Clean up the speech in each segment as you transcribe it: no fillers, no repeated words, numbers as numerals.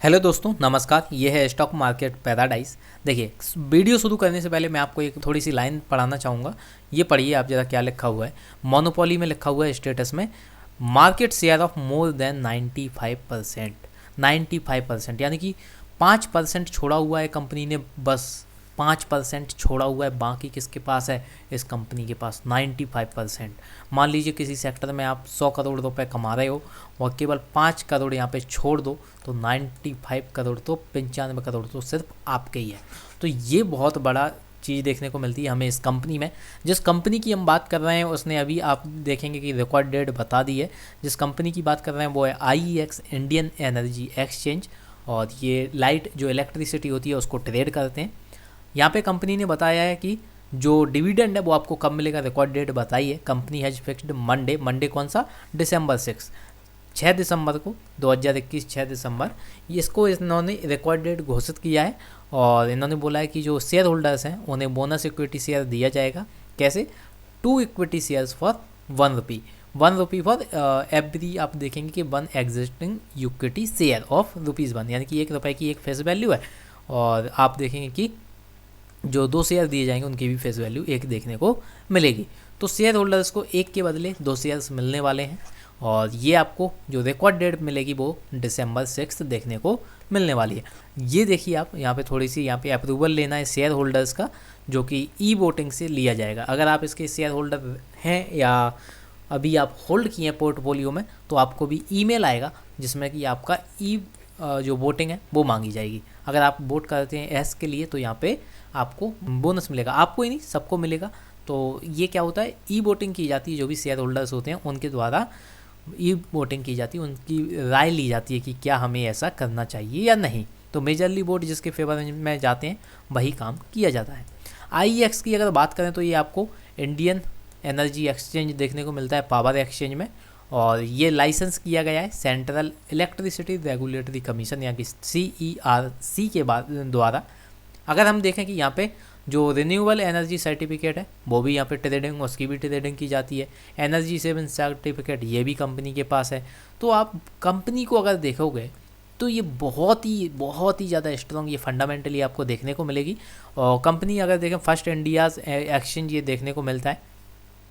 Hello दोस्तों, नमस्कार। ये है स्टॉक मार्केट पैराडाइज। देखिए, वीडियो शुरू करने से पहले मैं आपको एक थोड़ी सी लाइन पढ़ाना चाहूँगा। ये पढ़िए आप ज़रा, क्या लिखा हुआ है। मोनोपोली में लिखा हुआ है स्टेटस में, market share of more than 95%। 95% यानी कि 5% छोड़ा हुआ है कंपनी ने, बस 5% छोड़ा हुआ है। बाकी किसके पास है? इस कंपनी के पास 95%। मान लीजिए किसी सेक्टर में आप 100 करोड़ रुपए कमा रहे हो और केवल 5 करोड़ यहाँ पे छोड़ दो तो 95 करोड़, तो 95 करोड़ तो सिर्फ आपके ही है। तो ये बहुत बड़ा चीज़ देखने को मिलती है हमें इस कंपनी में। जिस कंपनी की हम बात कर रहे हैं उसने अभी आप देखेंगे कि रिकॉर्ड डेट बता दी है। जिस कंपनी की बात कर रहे हैं वो है IEX, इंडियन एनर्जी एक्सचेंज। और ये लाइट जो इलेक्ट्रिसिटी होती है उसको ट्रेड करते हैं। यहाँ पे कंपनी ने बताया है कि जो डिविडेंड है वो आपको कब मिलेगा, रिकॉर्ड डेट बताई है। कंपनी हैज फिक्स्ड मंडे कौन सा? December 6 दिसंबर को 2021, 6 दिसंबर इसको इन्होंने रिकॉर्ड डेट घोषित किया है। और इन्होंने बोला है कि जो शेयर होल्डर्स हैं उन्हें बोनस इक्विटी शेयर दिया जाएगा। कैसे? 2 equity shares for 1 rupee, 1 rupee for every, आप देखेंगे कि 1 एग्जिस्टिंग इक्विटी शेयर ऑफ ₹1, यानी कि 1 रुपये की एक फेस वैल्यू है। और आप देखेंगे कि जो 2 शेयर दिए जाएंगे उनकी भी फेस वैल्यू 1 देखने को मिलेगी। तो शेयर होल्डर्स को 1 के बदले 2 शेयर्स मिलने वाले हैं। और ये आपको जो रिकॉर्ड डेट मिलेगी वो December 6 देखने को मिलने वाली है। ये देखिए आप यहाँ पे थोड़ी सी यहाँ पे अप्रूवल लेना है शेयर होल्डर्स का, जो कि ई वोटिंग से लिया जाएगा। अगर आप इसके शेयर होल्डर हैं या अभी आप होल्ड किए हैं पोर्टफोलियो में, तो आपको भी ईमेल आएगा जिसमें कि आपका जो वोटिंग है वो मांगी जाएगी। अगर आप वोट करते हैं एस के लिए तो यहाँ पे आपको बोनस मिलेगा। आपको ही नहीं, सबको मिलेगा। तो ये क्या होता है, ई वोटिंग की जाती है। जो भी शेयर होल्डर्स होते हैं उनके द्वारा ई वोटिंग की जाती है, उनकी राय ली जाती है कि क्या हमें ऐसा करना चाहिए या नहीं। तो मेजरली वोट जिसके फेवर में जाते हैं वही काम किया जाता है। IEX की अगर बात करें तो ये आपको इंडियन एनर्जी एक्सचेंज देखने को मिलता है, पावर एक्सचेंज में। और ये लाइसेंस किया गया है सेंट्रल इलेक्ट्रिसिटी रेगुलेटरी कमीशन यानी कि CERC के द्वारा। अगर हम देखें कि यहाँ पे जो रिन्यूएबल एनर्जी सर्टिफिकेट है वो भी यहाँ पे ट्रेडिंग, उसकी भी ट्रेडिंग की जाती है। एनर्जी सेविंग सर्टिफिकेट ये भी कंपनी के पास है। तो आप कंपनी को अगर देखोगे तो ये बहुत ही ज़्यादा स्ट्रॉन्ग, ये फंडामेंटली आपको देखने को मिलेगी। और कंपनी अगर देखें, फर्स्ट इंडियाज़ एक्सचेंज ये देखने को मिलता है।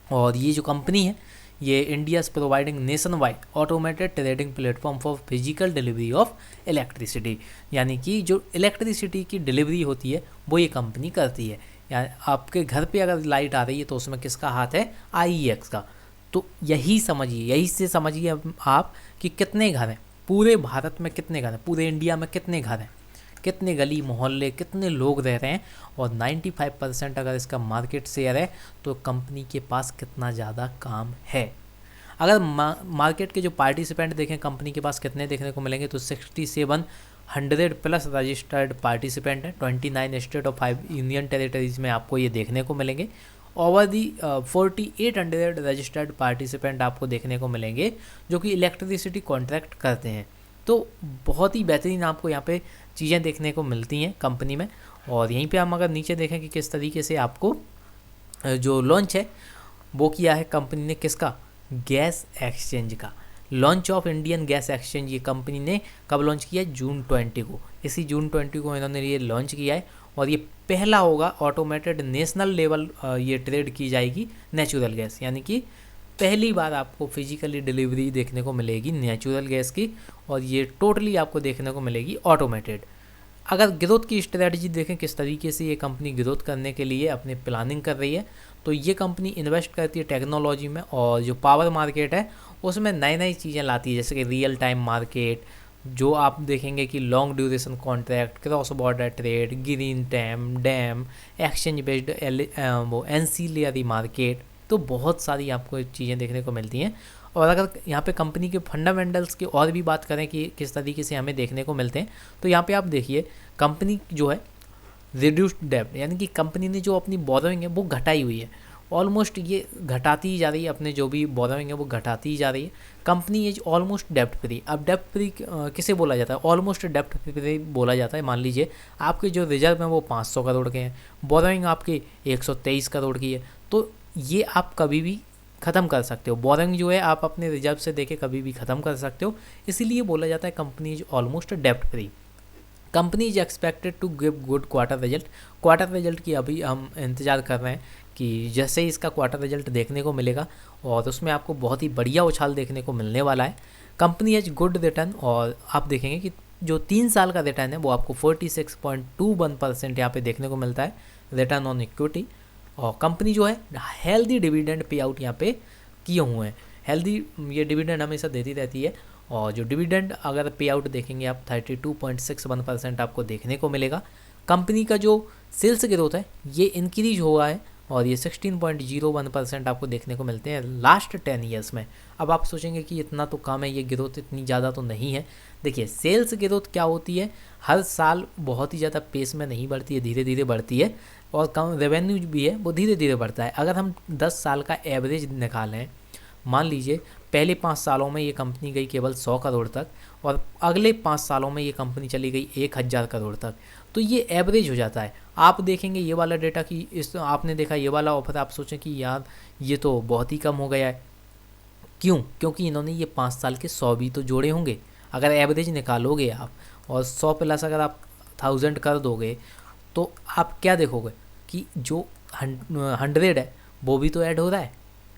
और ये जो कंपनी है ये India's providing nation wide automated trading platform for physical delivery of electricity, यानी कि जो इलेक्ट्रिसिटी की डिलीवरी होती है वो ये कंपनी करती है। यानी आपके घर पे अगर लाइट आ रही है तो उसमें किसका हाथ है? IEX का। तो यही समझिए, यही से समझिए आप कि कितने घर हैं पूरे भारत में, कितने घर हैं पूरे इंडिया में, कितने घर हैं, कितने गली मोहल्ले, कितने लोग रह रहे हैं। और 95% अगर इसका मार्केट शेयर है तो कंपनी के पास कितना ज़्यादा काम है। अगर मार्केट के जो पार्टिसिपेंट देखें कंपनी के पास कितने देखने को मिलेंगे तो 6700 प्लस रजिस्टर्ड पार्टिसिपेंट हैं। 29 स्टेट और 5 यूनियन टेरिटरीज में आपको ये देखने को मिलेंगे। ओवर दी 4800 रजिस्टर्ड पार्टिसिपेंट आपको देखने को मिलेंगे जो कि इलेक्ट्रिसिटी कॉन्ट्रैक्ट करते हैं। तो बहुत ही बेहतरीन आपको यहाँ पे चीज़ें देखने को मिलती हैं कंपनी में। और यहीं पे हम अगर नीचे देखें कि किस तरीके से आपको जो लॉन्च है वो किया है कंपनी ने, किसका? गैस एक्सचेंज का। Launch of Indian gas exchange ये कंपनी ने कब लॉन्च किया है? June 20 को। इसी June 20 को इन्होंने ये लॉन्च किया है। और ये पहला होगा ऑटोमेटेड नेशनल लेवल ये ट्रेड की जाएगी नेचुरल गैस, यानी कि पहली बार आपको फिजिकली डिलीवरी देखने को मिलेगी नेचुरल गैस की। और ये टोटली आपको देखने को मिलेगी ऑटोमेटेड। अगर ग्रोथ की स्ट्रेटजी देखें किस तरीके से ये कंपनी ग्रोथ करने के लिए अपनी प्लानिंग कर रही है, तो ये कंपनी इन्वेस्ट करती है टेक्नोलॉजी में। और जो पावर मार्केट है उसमें नई नई चीज़ें लाती है, जैसे कि रियल टाइम मार्केट, जो आप देखेंगे कि long duration contract, cross border trade, green dam, exchange based वो एंसीलियरी मार्केट। तो बहुत सारी आपको चीज़ें देखने को मिलती हैं। और अगर यहाँ पे कंपनी के फंडामेंटल्स की और भी बात करें कि किस तरीके से हमें देखने को मिलते हैं, तो यहाँ पे आप देखिए कंपनी जो है रिड्यूस्ड डेब्ट, यानी कि कंपनी ने जो अपनी बोरोइंग है वो घटाई हुई है। ऑलमोस्ट ये घटाती ही जा रही है, अपने जो भी बोरोइंग है वो घटाती ही जा रही है। कंपनी इज ऑलमोस्ट डेब्ट फ्री। अब डेब्ट फ्री किसे बोला जाता है? ऑलमोस्ट डेब्ट फ्री बोला जाता है। मान लीजिए आपके जो रिजर्व हैं वो 500 करोड़ के हैं, बोरोइंग आपके 123 करोड़ की है, तो ये आप कभी भी ख़त्म कर सकते हो। बोरिंग जो है आप अपने रिजर्व से देके कभी भी ख़त्म कर सकते हो, इसीलिए बोला जाता है कंपनी इज ऑलमोस्ट डेप्ट free. Company is expected to give good quarter result. Quarter result की अभी हम इंतज़ार कर रहे हैं कि जैसे ही इसका क्वार्टर रिजल्ट देखने को मिलेगा और उसमें आपको बहुत ही बढ़िया उछाल देखने को मिलने वाला है। कंपनी हैज गुड रिटर्न, और आप देखेंगे कि जो 3 साल का रिटर्न है वो आपको 46.21% यहाँ पे देखने को मिलता है, रिटर्न ऑन इक्विटी। और कंपनी जो है हेल्दी डिविडेंड पे आउट यहाँ पे किए हुए हैं। हेल्दी ये डिविडेंड हमेशा देती रहती है, और जो डिविडेंड अगर पे आउट देखेंगे आप 32.61% आपको देखने को मिलेगा। कंपनी का जो सेल्स ग्रोथ है ये इंक्रीज हुआ है, और ये 16.01% आपको देखने को मिलते हैं लास्ट 10 ईयर्स में। अब आप सोचेंगे कि इतना तो कम है, ये ग्रोथ इतनी ज़्यादा तो नहीं है। देखिए सेल्स ग्रोथ क्या होती है, हर साल बहुत ही ज़्यादा पेस में नहीं बढ़ती है, धीरे धीरे बढ़ती है, और कम रेवेन्यू भी है वो धीरे धीरे बढ़ता है। अगर हम 10 साल का एवरेज निकालें, मान लीजिए पहले 5 सालों में ये कंपनी गई केवल 100 करोड़ तक, और अगले 5 सालों में ये कंपनी चली गई 1000 करोड़ तक, तो ये एवरेज हो जाता है। आप देखेंगे ये वाला डेटा कि इस आपने देखा ये वाला ऑफर, आप सोचें कि यार ये तो बहुत ही कम हो गया है। क्यों? क्योंकि इन्होंने ये 5 साल के 100 भी तो जोड़े होंगे। अगर एवरेज निकालोगे आप और 100 प्लस अगर आप 1000 कर दोगे, तो आप क्या देखोगे कि जो 100 है वो भी तो ऐड हो रहा है,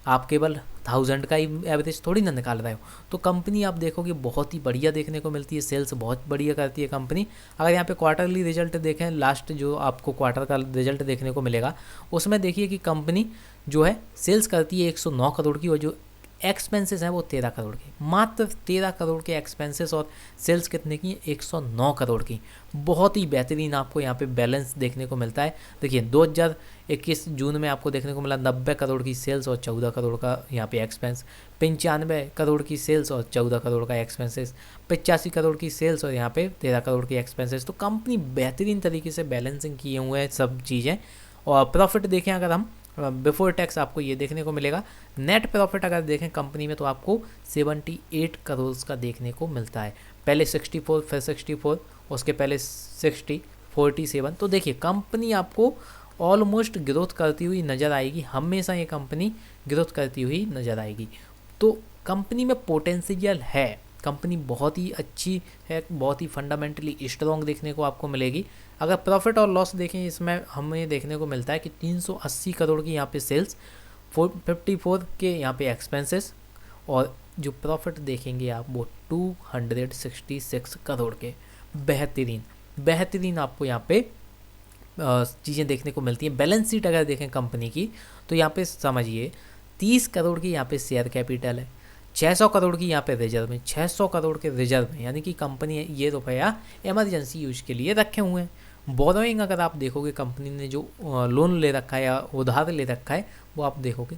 आप केवल 1000 का ही एवरेज थोड़ी ना निकाल रहे हो। तो कंपनी आप देखोगे बहुत ही बढ़िया देखने को मिलती है, सेल्स बहुत बढ़िया करती है कंपनी। अगर यहाँ पे क्वार्टरली रिजल्ट देखें, लास्ट जो आपको क्वार्टर का रिजल्ट देखने को मिलेगा उसमें देखिए कि कंपनी जो है सेल्स करती है 109 करोड़ की, और जो एक्सपेंसेस हैं वो 13 करोड़ की, मात्र 13 करोड़ के एक्सपेंसेस, और सेल्स कितने की 109 करोड़ की। बहुत ही बेहतरीन आपको यहाँ पे बैलेंस देखने को मिलता है। देखिए 2021 जून में आपको देखने को मिला 90 करोड़ की सेल्स और 14 करोड़ का यहाँ पे एक्सपेंस, 95 करोड़ की सेल्स और 14 करोड़ का एक्सपेंसेस, 85 करोड़ की सेल्स और यहाँ पे 13 करोड़ की एक्सपेंसेस। तो कंपनी बेहतरीन तरीके से बैलेंसिंग किए हुए हैं सब चीज़ें। और प्रॉफिट देखें अगर हम बिफोर टैक्स, आपको ये देखने को मिलेगा। नेट प्रॉफिट अगर देखें कंपनी में तो आपको 78 करोड़ का देखने को मिलता है। पहले 64, फिर 64, उसके पहले 60, 47। तो देखिए कंपनी आपको ऑलमोस्ट ग्रोथ करती हुई नज़र आएगी, हमेशा ये कंपनी ग्रोथ करती हुई नज़र आएगी। तो कंपनी में पोटेंशियल है, कंपनी बहुत ही अच्छी है, बहुत ही फंडामेंटली स्ट्रॉन्ग देखने को आपको मिलेगी। अगर प्रॉफिट और लॉस देखें इसमें हमें देखने को मिलता है कि 380 करोड़ की यहाँ पे सेल्स, 54 के यहाँ पे एक्सपेंसेस, और जो प्रॉफिट देखेंगे आप वो 266 करोड़ के। बेहतरीन आपको यहाँ पे चीज़ें देखने को मिलती हैं। बैलेंस शीट अगर देखें कंपनी की तो यहाँ पे समझिए 30 करोड़ की यहाँ पे शेयर कैपिटल है, 600 करोड़ की यहाँ पे रिजर्व में, 600 करोड़ के रिजर्व में, यानी कि कंपनी ये रुपया इमरजेंसी यूज के लिए रखे हुए हैं। बोरोइंग अगर आप देखोगे कंपनी ने जो लोन ले रखा है या उधार ले रखा है वो आप देखोगे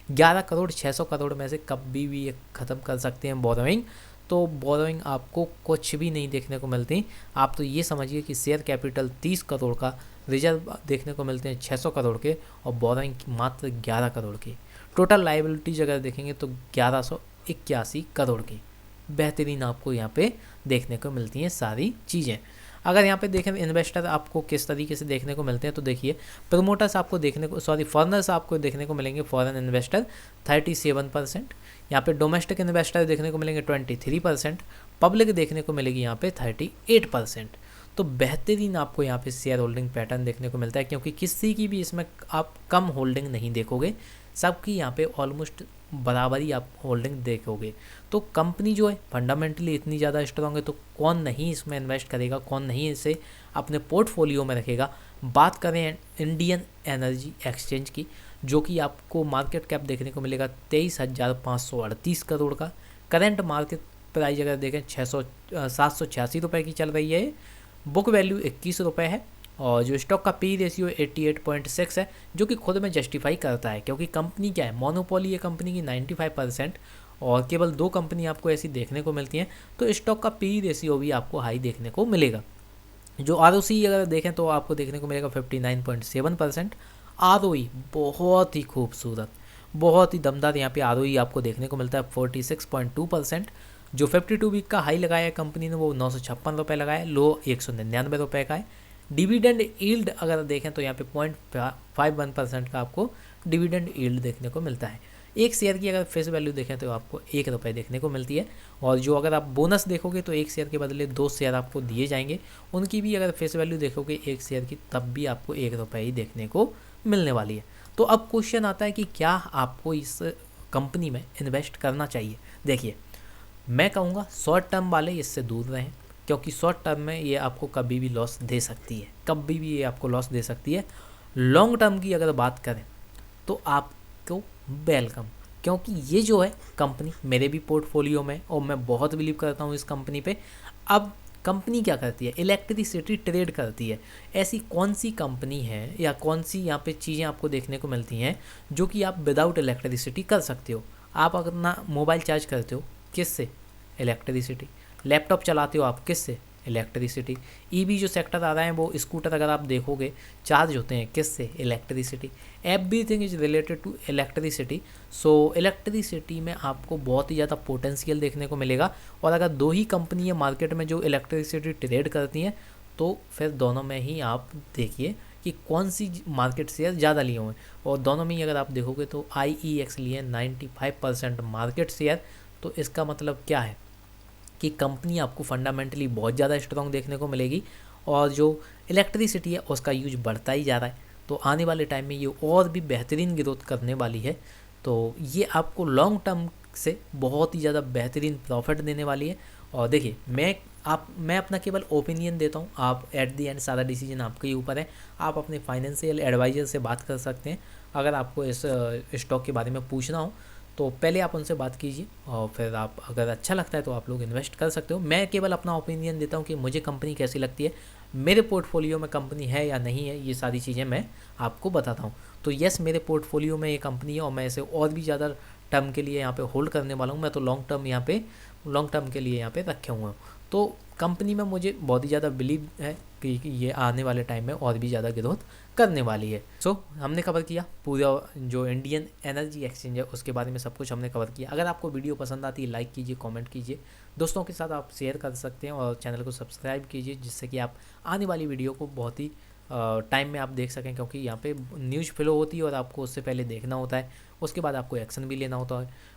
11 करोड़ 600 करोड़ में से कभी भी ये ख़त्म कर सकते हैं बोरोइंग। तो बोरोइंग आपको कुछ भी नहीं देखने को मिलती। आप तो ये समझिए कि शेयर कैपिटल 30 करोड़ का, रिजर्व देखने को मिलते हैं 600 करोड़ के, और बोरोइंग मात्र 11 करोड़ की। टोटल लाइबिलिटीज अगर देखेंगे तो 1181 करोड़ की। बेहतरीन आपको यहाँ पे देखने को मिलती हैं सारी चीज़ें। अगर यहाँ पे देखें इन्वेस्टर आपको किस तरीके से देखने को मिलते हैं, तो देखिए प्रमोटर्स आपको देखने को, फॉरेनर्स आपको देखने को मिलेंगे, फॉरेन इन्वेस्टर 37%, यहाँ पे डोमेस्टिक इन्वेस्टर देखने को मिलेंगे 23%, पब्लिक देखने को मिलेगी यहाँ पे 38%। तो बेहतरीन आपको यहाँ पे शेयर होल्डिंग पैटर्न देखने को मिलता है, क्योंकि किसी की भी इसमें आप कम होल्डिंग नहीं देखोगे, सबकी यहाँ पे ऑलमोस्ट बराबरी आप होल्डिंग देखोगे। तो कंपनी जो है फंडामेंटली इतनी ज़्यादा स्ट्रॉन्ग है, तो कौन नहीं इसमें इन्वेस्ट करेगा, कौन नहीं इसे अपने पोर्टफोलियो में रखेगा। बात करें इंडियन एनर्जी एक्सचेंज की, जो कि आपको मार्केट कैप देखने को मिलेगा 23,538 करोड़ का। करेंट मार्केट प्राइस अगर देखें 786 रुपये की चल रही है। बुक वैल्यू 21 रुपये है, और जो स्टॉक का पी रेशियो 88.6 है, जो कि खुद में जस्टिफाई करता है, क्योंकि कंपनी क्या है, मोनोपोली है कंपनी की 95%, और केवल 2 कंपनी आपको ऐसी देखने को मिलती हैं। तो स्टॉक का पी रेशियो भी आपको हाई देखने को मिलेगा। जो ROC अगर देखें तो आपको देखने को मिलेगा 59.7%। ROE बहुत ही खूबसूरत, बहुत ही दमदार यहाँ पे ROE आपको देखने को मिलता है 46.2%। जो 52 वीक का हाई लगाया है कंपनी ने वो 956 रुपये लगाया, लो 199 रुपये का है। डिविडेंड यील्ड अगर देखें तो यहाँ पे 0.51% का आपको डिविडेंड यील्ड देखने को मिलता है। एक शेयर की अगर फेस वैल्यू देखें तो आपको 1 रुपये देखने को मिलती है, और जो अगर आप बोनस देखोगे तो एक शेयर के बदले 2 शेयर आपको दिए जाएंगे, उनकी भी अगर फेस वैल्यू देखोगे एक शेयर की तब भी आपको 1 रुपये ही देखने को मिलने वाली है। तो अब क्वेश्चन आता है कि क्या आपको इस कंपनी में इन्वेस्ट करना चाहिए। देखिए, मैं कहूँगा शॉर्ट टर्म वाले इससे दूर रहें, क्योंकि शॉर्ट टर्म में ये आपको कभी भी लॉस दे सकती है, कभी भी ये आपको लॉस दे सकती है। लॉन्ग टर्म की अगर बात करें तो आपको वेलकम, क्योंकि ये जो है कंपनी मेरे भी पोर्टफोलियो में, और मैं बहुत बिलीव करता हूँ इस कंपनी पे। अब कंपनी क्या करती है, इलेक्ट्रिसिटी ट्रेड करती है। ऐसी कौन सी कंपनी है या कौन सी यहाँ पे चीज़ें आपको देखने को मिलती हैं जो कि आप विदाउट इलेक्ट्रिसिटी कर सकते हो। आप अपना मोबाइल चार्ज करते हो किससे, इलेक्ट्रिसिटी। लैपटॉप चलाते हो आप किससे, इलेक्ट्रिसिटी। ईवी जो सेक्टर आ रहा है वो स्कूटर अगर आप देखोगे चार्ज होते हैं किससे, electricity. Everything is related to electricity. So electricity में आपको बहुत ही ज़्यादा पोटेंशियल देखने को मिलेगा, और अगर 2 ही कंपनी है मार्केट में जो इलेक्ट्रिसिटी ट्रेड करती हैं तो फिर दोनों में ही आप देखिए कि कौन सी मार्केट शेयर ज़्यादा लिए हुए हैं। और दोनों में ही अगर आप देखोगे तो IEX लिए 95% मार्केट शेयर। तो इसका मतलब क्या है कि कंपनी आपको फंडामेंटली बहुत ज़्यादा स्ट्रॉन्ग देखने को मिलेगी, और जो इलेक्ट्रिसिटी है उसका यूज बढ़ता ही जा रहा है। तो आने वाले टाइम में ये और भी बेहतरीन ग्रोथ करने वाली है। तो ये आपको लॉन्ग टर्म से बहुत ही ज़्यादा बेहतरीन प्रॉफिट देने वाली है। और देखिए, मैं अपना केवल ओपिनियन देता हूँ, आप एट दी एंड सारा डिसीजन आपके ही ऊपर है। आप अपने फाइनेंशियल एडवाइज़र से बात कर सकते हैं। अगर आपको इस स्टॉक के बारे में पूछना हो तो पहले आप उनसे बात कीजिए, और फिर आप अगर अच्छा लगता है तो आप लोग इन्वेस्ट कर सकते हो। मैं केवल अपना ओपिनियन देता हूँ कि मुझे कंपनी कैसी लगती है, मेरे पोर्टफोलियो में कंपनी है या नहीं है, ये सारी चीज़ें मैं आपको बताता हूँ। तो यस, मेरे पोर्टफोलियो में ये कंपनी है, और मैं इसे और भी ज़्यादा टर्म के लिए यहाँ पे होल्ड करने वाला हूँ। मैं तो लॉन्ग टर्म के लिए यहाँ पे रखे हुए हूँ। तो कंपनी में मुझे बहुत ही ज़्यादा बिलीव है कि ये आने वाले टाइम में और भी ज़्यादा ग्रोथ करने वाली है। सो हमने कवर किया पूरा जो इंडियन एनर्जी एक्सचेंज है उसके बारे में, सब कुछ हमने कवर किया। अगर आपको वीडियो पसंद आती है लाइक कीजिए, कमेंट कीजिए, दोस्तों के साथ आप शेयर कर सकते हैं, और चैनल को सब्सक्राइब कीजिए जिससे कि आप आने वाली वीडियो को बहुत ही टाइम में आप देख सकें, क्योंकि यहाँ पे न्यूज़ फ्लो होती है और आपको उससे पहले देखना होता है, उसके बाद आपको एक्शन भी लेना होता है।